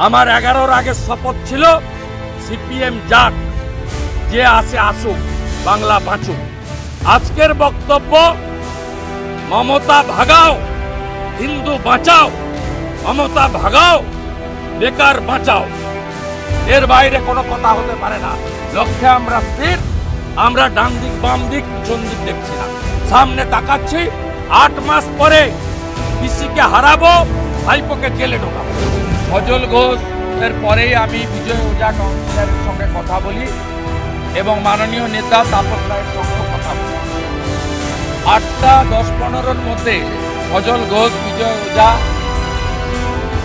আমার 11-র আগে শপথ ছিল সিপিএম যাক, যে আসে আসুক, বাংলা বাঁচুক। আজকের বক্তব্য মমতা ভাগাও, হিন্দু বাঁচাও, মমতা ভাগাও, বেকার বাঁচাও। এর বাইরে কোনো কথা হতে পারে না। লক্ষ্যে আমরা স্থির। আমরা ডান দিক বাম দিক পিছন দিক দেখছি না, সামনে তাকাচ্ছি। 8 মাস পরে পিসিকে হারাবো, ভাইপোকে জেলে ঢোকাবো। সজল ঘোষ এর পরেই আমি বিজয় ওঝা কাউন্সিলরের সঙ্গে কথা বলি এবং মাননীয় নেতা তাপস রায়ের সঙ্গেও কথা বলি। 8টা 10-15-র মধ্যে সজল ঘোষ, বিজয় ওঝা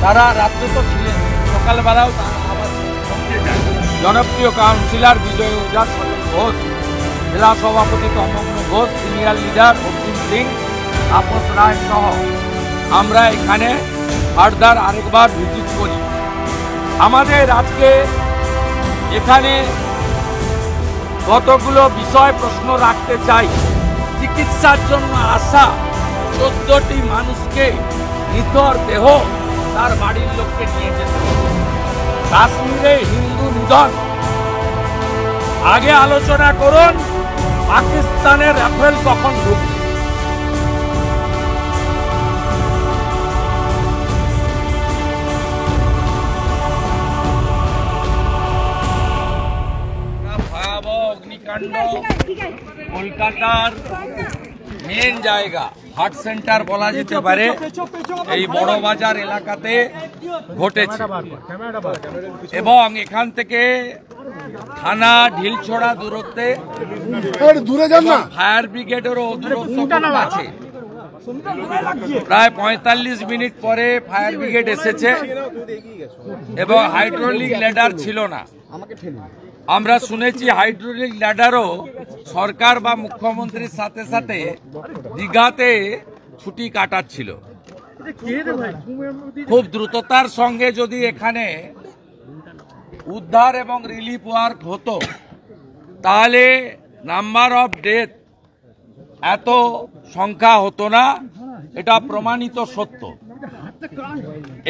তারা রাত্রে তো ছিলেন, সকালবেলাও তারা আবার পৌঁছে যায়। জনপ্রিয় কাউন্সিলর বিজয় ওঝা, সজল ঘোষ, জেলা সভাপতি তমগ্ন ঘোষ, সিনিয়র লিডার অর্জুন সিং, তাপস রায় সহ আমরা এখানে ফার্দার আরেকবার ভিজিট করি। আমাদের আজকে এখানে কতগুলো বিষয় প্রশ্ন রাখতে চাই। চিকিৎসার জন্য আসা 14টি মানুষকে নিথর দেহ তার বাড়ির লোককে নিয়ে যেতে হবে। কাশ্মীরে হিন্দু নিধন, আগে আলোচনা করুন পাকিস্তানের রাফেল কখন ঢুকবে। ভয়াবহ অগ্নিকাণ্ড কলকাতার মেন জায়গা, হার্ট সেন্টার বলা যেতে পারে, এই বড় বাজার এলাকাতে ঘটেছে এবং এখান থেকে থানা ঢিলছড়া দূরত্বে, ফায়ার ব্রিগেডেরও দূরত্ব আছে। প্রায় 45 মিনিট পরে ফায়ার ব্রিগেড এসেছে এবং হাইড্রোলিক ল্যাডার ছিল না। আমরা শুনেছি হাইড্রোলিক ল্যাডারও সরকার বা মুখ্যমন্ত্রীর সাথে সাথে দীঘাতে ছুটি কাটাচ্ছিল। খুব দ্রুততার সঙ্গে যদি এখানে উদ্ধার এবং রিলিফ ওয়ার্ক হতো তাহলে নাম্বার অফ ডেথ এত সংখ্যা হতো না, এটা প্রমাণিত সত্য।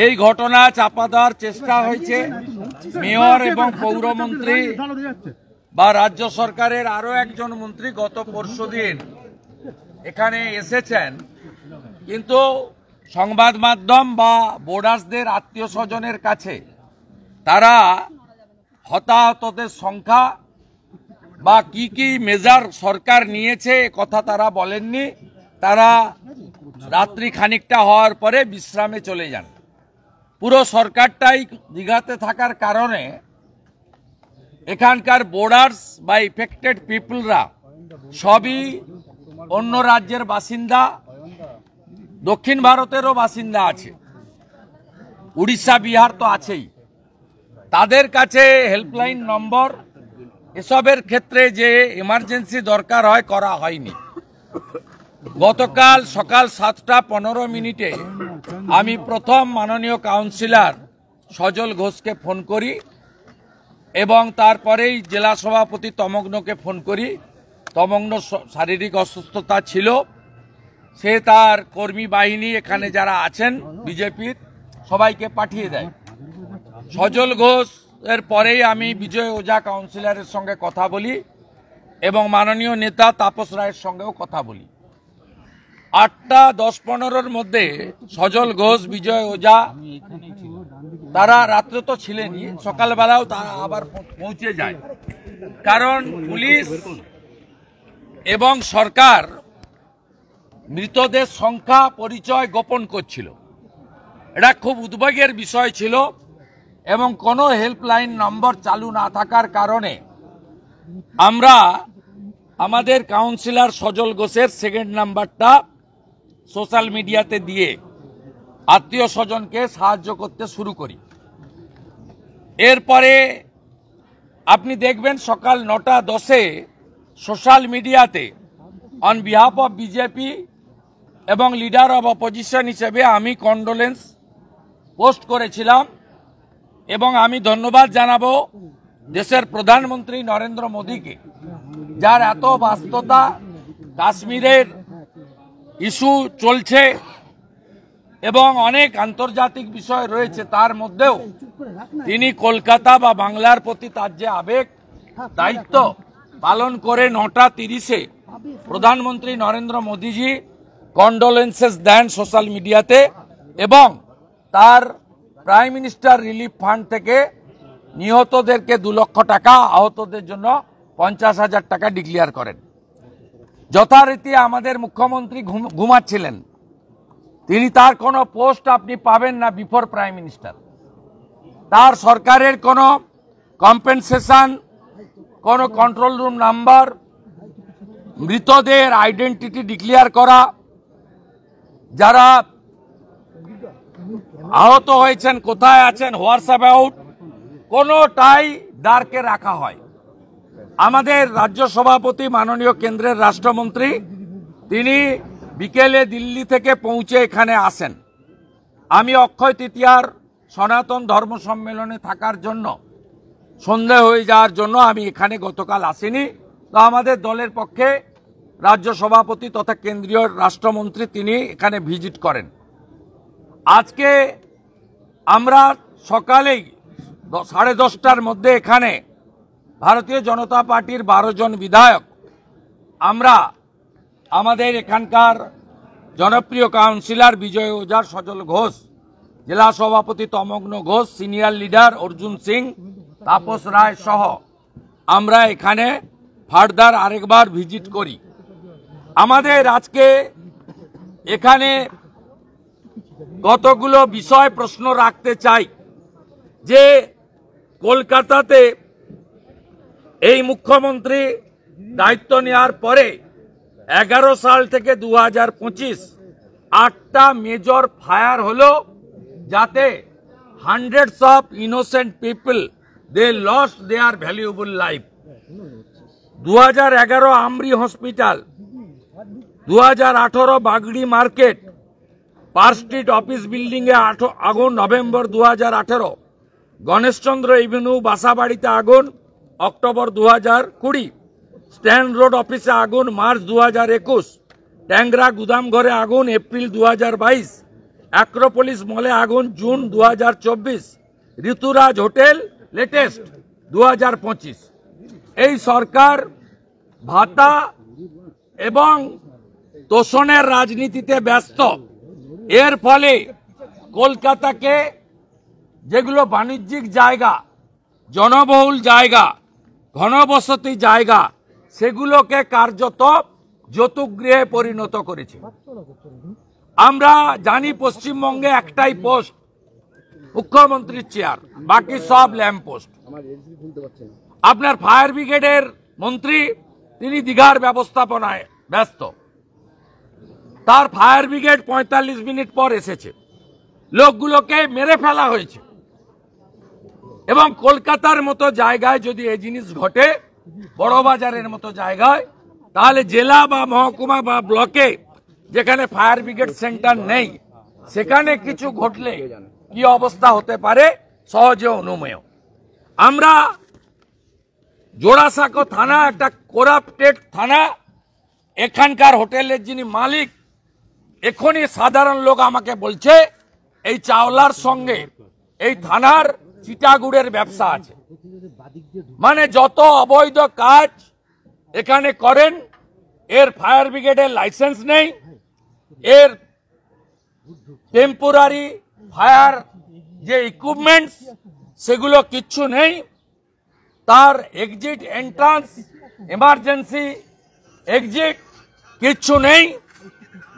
এই ঘটনা চাপা দেওয়ার চেষ্টা হয়েছে। মেয়র এবং পৌরমন্ত্রী বা রাজ্য সরকারের আরো একজন মন্ত্রী গত পরশুদিন এখানে এসেছেন, কিন্তু সংবাদ মাধ্যম বা বোর্ডার্সদের আত্মীয় স্বজনের কাছে তারা হতাহতদের সংখ্যা বা কি কি মেজার সরকার নিয়েছে কথা তারা বলেননি। তারা রাত্রি খানিকটা হওয়ার পরে বিশ্রামে চলে যান। পুরো সরকারটাই দীঘাতে থাকার কারণে এখানকার বোর্ডার্স বা ইফেক্টেড পিপলরা সবই অন্য রাজ্যের বাসিন্দা, দক্ষিণ ভারতেরও বাসিন্দা আছে, উড়িষ্যা বিহার তো আছেই। তাদের কাছে হেল্পলাইন নম্বর এসবের ক্ষেত্রে যে এমার্জেন্সি দরকার হয় করা হয়নি। গতকাল সকাল 7:15 আমি প্রথম মাননীয় কাউন্সিলর সজল ঘোষকে ফোন করি এবং তারপরেই জেলা সভাপতি তমগ্নকে ফোন করি। তমগ্ন শারীরিক অসুস্থতা ছিল, সে তার কর্মী বাহিনী এখানে যারা আছেন বিজেপির সবাইকে পাঠিয়ে দেয়। সজল ঘোষ এর পরেই আমি বিজয় ওঝা কাউন্সিলরের সঙ্গে কথা বলি এবং মাননীয় নেতা তাপস রায়ের সঙ্গেও কথা বলি। 8টা 10-15-র মধ্যে সজল ঘোষ, বিজয় ওঝা তারা রাত্রে তো ছিলেনই, সকালবেলাও তারা আবার পৌঁছে যায়। কারণ পুলিশ এবং সরকার মৃতদের সংখ্যা পরিচয় গোপন করছিল। এটা খুব উদ্বেগের বিষয় ছিল এবং কোনো হেল্পলাইন নম্বর চালু না থাকার কারণে আমরা আমাদের কাউন্সিলর সজল ঘোষের সেকেন্ড নাম্বারটা সোশ্যাল মিডিয়াতে দিয়ে আত্মীয় স্বজনকে সাহায্য করতে শুরু করি। এরপরে আপনি দেখবেন সকাল 9:10 সোশ্যাল মিডিয়াতে অন বিহাফ অফ বিজেপি এবং লিডার অব অপোজিশন হিসেবে আমি কন্ডোলেন্স পোস্ট করেছিলাম এবং আমি ধন্যবাদ জানাবো দেশের প্রধানমন্ত্রী নরেন্দ্র মোদীকে, যার এত ব্যস্ততা, কাশ্মীরের ইস্যু চলছে, এবং অনেক আন্তর্জাতিক বিষয় রয়েছে, তার মধ্যেও তিনি কলকাতা বা বাংলার প্রতি তার যে আবেগ, দায়িত্ব পালন করে 9:30-এ প্রধানমন্ত্রী নরেন্দ্র মোদীজি কন্ডোলেন্সেস দেন সোশ্যাল মিডিয়াতে এবং তার প্রাইম মিনিস্টার রিলিফ ফান্ড থেকে নিহতদেরকে 2 লক্ষ টাকা, আহতদের জন্য 50,000 টাকা ডিক্লেয়ার করেন। যথারীতি আমাদের মুখ্যমন্ত্রী ঘুমাচ্ছিলেন, তিনি তার কোনো পোস্ট আপনি পাবেন না বিফোর প্রাইম মিনিস্টার। তার সরকারের কোনো কম্পেনসেশন, কোনো কন্ট্রোল রুম নাম্বার, মৃতদের আইডেন্টিটি ডিক্লেয়ার করা, যারা আহত হয়েছেন কোথায় আছেন, হোয়াটস অ্যাবাউট, কোনোটাই ডার্কে রাখা হয়। আমাদের রাজ্য সভাপতি মাননীয় কেন্দ্রের রাষ্ট্রমন্ত্রী তিনি বিকেলে দিল্লি থেকে পৌঁছে এখানে আসেন। আমি অক্ষয় তৃতীয়ার সনাতন ধর্ম সম্মেলনে থাকার জন্য, সন্ধে হয়ে যাওয়ার জন্য আমি এখানে গতকাল আসিনি। তো আমাদের দলের পক্ষে রাজ্য সভাপতি তথা কেন্দ্রীয় রাষ্ট্রমন্ত্রী তিনি এখানে ভিজিট করেন। আজকে আমরা সকালেই 10:30টার মধ্যে এখানে ভারতীয় জনতা পার্টির 12 জন বিধায়ক আমরা আমাদের এখানকার জনপ্রিয় কাউন্সিলর বিজয় ওঝা, সজল ঘোষ, জেলা সভাপতি তমগ্ন ঘোষ, সিনিয়র লিডার অর্জুন সিং, তাপস রায় সহ আমরা এখানে ফার্দার আরেকবার ভিজিট করি। আমাদের আজকে এখানে কতগুলো বিষয় প্রশ্ন রাখতে চাই যে কলকাতাতে এই মুখ্যমন্ত্রী দায়িত্ব নেওয়ার পরে 11 সাল থেকে 2025 8টা মেজর ফায়ার হলো, যাতে hundreds of innocent people they lost their valuable life. 2011 AMRI hospital, 2018 Bagri market, Park Street office building এ আগুন নভেম্বর 2018, গণেশচন্দ্র এভিনিউ বাসাবাড়িতে আগুন অক্টোবর 2020, স্ট্যান্ড রোড অফিসে আগুন মার্চ 2021, ট্যাংরা গুদাম ঘরে আগুন এপ্রিল 2022, অ্যাক্রোপলিস মলে আগুন জুন 2024, ঋতুরাজ হোটেল লেটেস্ট 2025। এই সরকার ভাতা এবং তোষণের রাজনীতিতে ব্যস্ত। এর ফলে কলকাতাকে, যেগুলো বাণিজ্যিক জায়গা, জনবহুল জায়গা, ঘনবসতি জায়গা, সেগুলোকে কার্যত যৌতুকগৃহে পরিণত করেছে। আমরা জানি পশ্চিমবঙ্গে একটাই পোস্ট, মুখ্যমন্ত্রীর চেয়ার, বাকি সব ল্যাম্প পোস্ট। আপনার ফায়ার ব্রিগেডের মন্ত্রী তিনি দীঘার ব্যবস্থাপনায় ব্যস্ত, তার ফায়ার ব্রিগেড 45 মিনিট পর এসেছে, লোকগুলোকে মেরে ফেলা হয়েছে। এবং কলকাতার মতো জায়গায় যদি এই জিনিস ঘটে, বড় বাজারের মতো জায়গায়, তাহলে জেলা বা মহকুমা বা ব্লকে যেখানে ফায়ার ব্রিগেড সেন্টার নেই, সেখানে কিছু ঘটলে কি অবস্থা হতে পারে সহজে অনুমেয়। আমরা জোড়াসাঁকো থানা একটা করাপ্টেড থানা, এখানকার হোটেলের যিনি মালিক, এখনই সাধারণ লোক আমাকে বলছে এই চাওলার সঙ্গে এই থানার চিটাগুড়ের ব্যবসা আছে। মানে যত অবৈধ কাজ এখানে করেন, এর ফায়ার ব্রিগেডের লাইসেন্স নেই, এর টেম্পোরারি ফায়ার যে ইকুইপমেন্টস সেগুলো কিচ্ছু নেই, তার এক্সিট এন্ট্রান্স, এমার্জেন্সি এক্সিট কিচ্ছু নেই।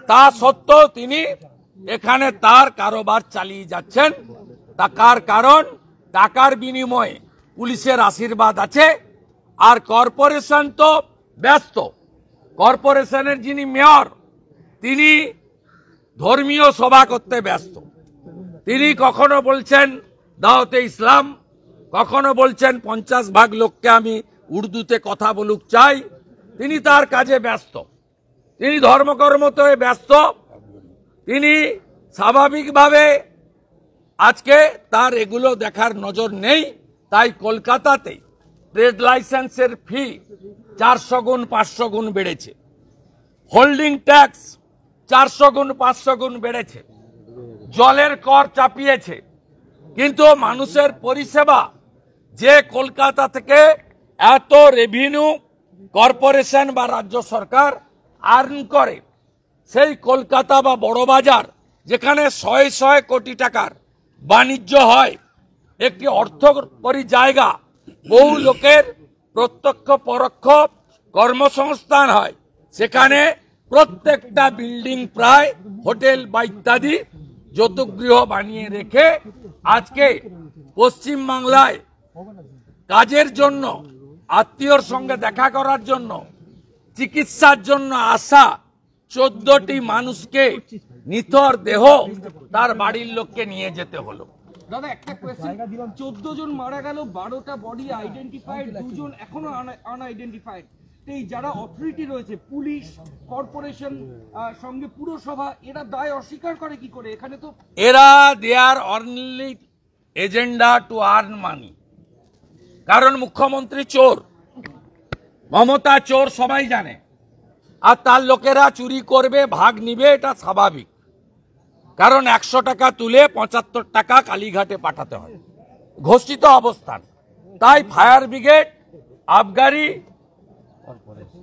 তা সত্ত্বেও তিনি এখানে তার কারোবার চালিয়ে যাচ্ছেন। টাকার কারণ, টাকার বিনিময়ে পুলিশের আশীর্বাদ আছে। আর কর্পোরেশন তো ব্যস্ত। কর্পোরেশনের যিনি মেয়র, তিনি ধর্মীয় সভা করতে ব্যস্ত। তিনি কখনো বলছেন দাওয়াতে ইসলাম, কখনো বলছেন 50 ভাগ লোককে আমি উর্দুতে কথা বলুক চাই। তিনি তার কাজে ব্যস্ত, তিনি ধর্মকর্মতে ব্যস্ত। তিনি স্বাভাবিকভাবে আজকে তার এগুলো দেখার নজর নেই। তাই কলকাতাতে ট্রেড লাইসেন্সের ফি 400 গুণ 500 গুণ বেড়েছে, হোল্ডিং ট্যাক্স 400 গুণ 500 গুণ বেড়েছে। জলের কর চাপিয়েছে, কিন্তু মানুষের পরিষেবা যে কলকাতা থেকে এত রেভিনিউ কর্পোরেশন বা রাজ্য সরকার আর্ন করে, সেই কলকাতা বা বড়বাজার যেখানে শয়ে শয়ে কোটি টাকার বাণিজ্য হয়, একটি অর্থকরী জায়গা, বহু লোকের প্রত্যক্ষ পরোক্ষ কর্মসংস্থান হয়, সেখানে প্রত্যেকটা বিল্ডিং প্রায় হোটেল বা ইত্যাদি যৌতুকগৃহ বানিয়ে রেখে আজকে পশ্চিম বাংলায় কাজের জন্য, আত্মীয়র সঙ্গে দেখা করার জন্য, চিকিৎসার জন্য আসা 14টি মানুষকে নিথর দেহ তার বাড়ির লোককে নিয়ে যেতে হলো। দাদা একটা কোয়েশ্চেন, 14 জন মারা গেল, 12টা বডি আইডেন্টিফাইড, 2 জন এখনো আনআইডেন্টিফাইড। এই যারা অথরিটি রয়েছে, পুলিশ, কর্পোরেশন, সঙ্গে পুরসভা, এরা দায় অস্বীকার করে কি করে? এখানে তো এরা their only agenda to earn money. কারণ মুখ্যমন্ত্রী চোর, মমতা চোর, সবাই জানে, আর তার লোকেরা চুরি করবে, ভাগ নিবে, এটা স্বাভাবিক। কারণ 100 টাকা তুলে 75 টাকা কালীঘাটে পাঠাতে হয়, ঘোষিত অবস্থান। তাই ফায়ার ব্রিগেড, আবগারি,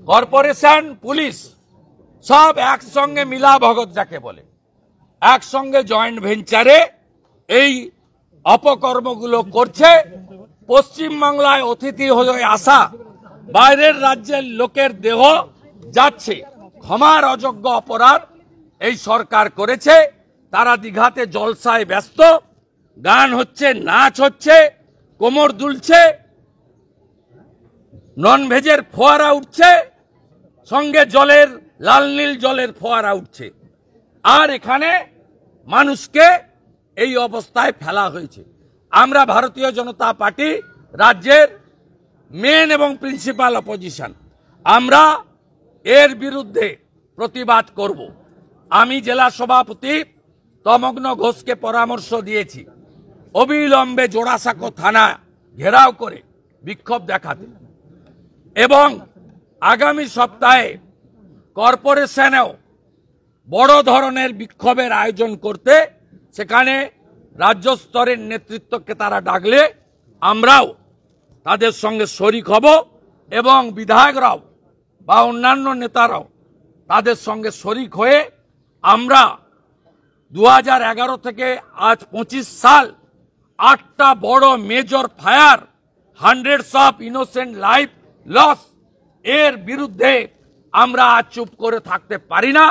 কর্পোরেশন, পুলিশ সব একসঙ্গে মিলা ভগত যাকে বলে, একসঙ্গে জয়েন্ট ভেঞ্চারে এই অপকর্মগুলো করছে। পশ্চিমবাংলায় অতিথি হয়ে আসা বাইরের রাজ্যের লোকের দেহ যাচ্ছে, ক্ষমার অযোগ্য অপরাধ এই সরকার করেছে। তারা দীঘাতে জলসায় ব্যস্ত, গান হচ্ছে, নাচ হচ্ছে, কোমর দুলছে, নন ভেজের ফোয়ারা উঠছে, সঙ্গে জলের লাল নীল জলের ফোয়ারা উঠছে, আর এখানে মানুষকে এই অবস্থায় ফেলা হয়েছে। আমরা ভারতীয় জনতা পার্টি রাজ্যের মেন এবং প্রিন্সিপাল অপোজিশন, আমরা এর বিরুদ্ধে প্রতিবাদ করব। আমি জেলা সভাপতি তমগ্ন ঘোষকে পরামর্শ দিয়েছি অবিলম্বে জোড়াসাঁকো থানা ঘেরাও করে বিক্ষোভ দেখাতে, এবং আগামী সপ্তাহে কর্পোরেশনেও বড় ধরনের বিক্ষোভের আয়োজন করতে, সেখানে রাজ্য স্তরের নেতৃত্বকে তারা ডাকলে আমরাও তাদের সঙ্গে শরিক হব, এবং বিধায়করাও বা অন্যান্য নেতারাও তাদের সঙ্গে শরিক হয়ে আমরা 2011 থেকে আজ 25 সাল 8টা বড় major fire, hundreds of innocent life loss, এর বিরুদ্ধে আমরা আজ চুপ করে থাকতে পারি না,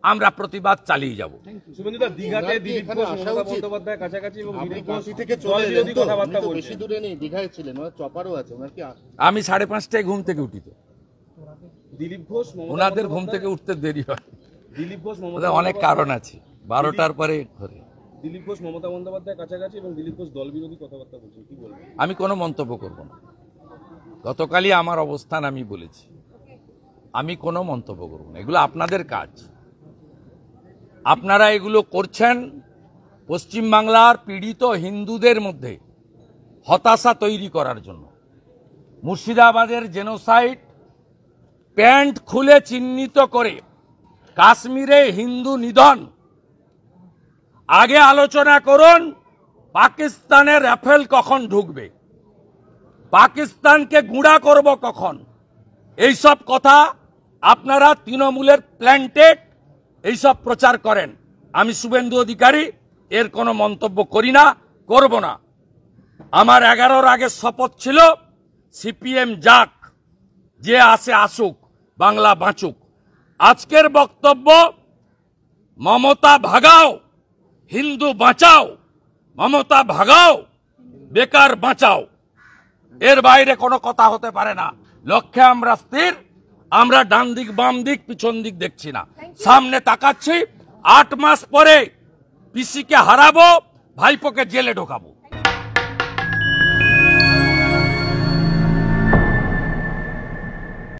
আমরা প্রতিবাদ চালিয়ে যাব। শুভেন্দুদা, দীঘাতে দিলীপ ঘোষ, মমতা বন্দ্যোপাধ্যায় কাছাকাছি এবং দিলীপ ঘোষ থেকে চলে বিরোধী কথাবার্তা বলছেন। বেশি দূরে নেই, দীঘায় ছিলেন, চপারও আছে ওনার কি? আমি 5:30টায় ঘুম থেকে উঠি, তো দিলীপ ঘোষ ওনাদের ঘুম থেকে উঠতে দেরি হয়। দিলীপ ঘোষ অনেক কারণ আছে, 12টার পরে ঘরে। দিলীপ ঘোষ মমতা বন্দ্যোপাধ্যায় কাছাকাছি এবং দিলীপ ঘোষ দল বিরোধী কথাবার্তা বলছেন, কি বলবেন? আমি কোনো মন্তব্য করব না। গতকালই আমার অবস্থান আমি বলেছি, আমি কোনো মন্তব্য করব না। এগুলো আপনাদের কাজ, আপনারা এগুলো করছেন পশ্চিমবাংলার পীড়িত হিন্দুদের মধ্যে হতাশা তৈরি করার জন্য। মুর্শিদাবাদের জেনোসাইড প্যান্ট খুলে চিহ্নিত করে কাশ্মীরে হিন্দু নিধন, আগে আলোচনা করুন পাকিস্তানের রাফেল কখন ঢুকবে, পাকিস্তানকে গুঁড়া করব কখন, এইসব কথা আপনারা তৃণমূলের প্ল্যান্টেড এইসব প্রচার করেন। আমি শুভেন্দু অধিকারী এর কোনো মন্তব্য করি না, করব না। আমার 11-র আগে শপথ ছিল সিপিএম যাক, যে আসে আসুক, বাংলা বাঁচুক। আজকের বক্তব্য মমতা ভাগাও, হিন্দু বাঁচাও, মমতা ভাগাও, বেকার বাঁচাও, এর বাইরে কোনো কথা হতে পারে না। লক্ষ্যে আমরা স্থির, আমরা ডান দিক বাম দিক পিছন দিক দেখছি না, সামনে তাকাচ্ছি। 8 মাস পরে পিসিকে হারাবো, ভাইপোকে জেলে ঢোকাবো।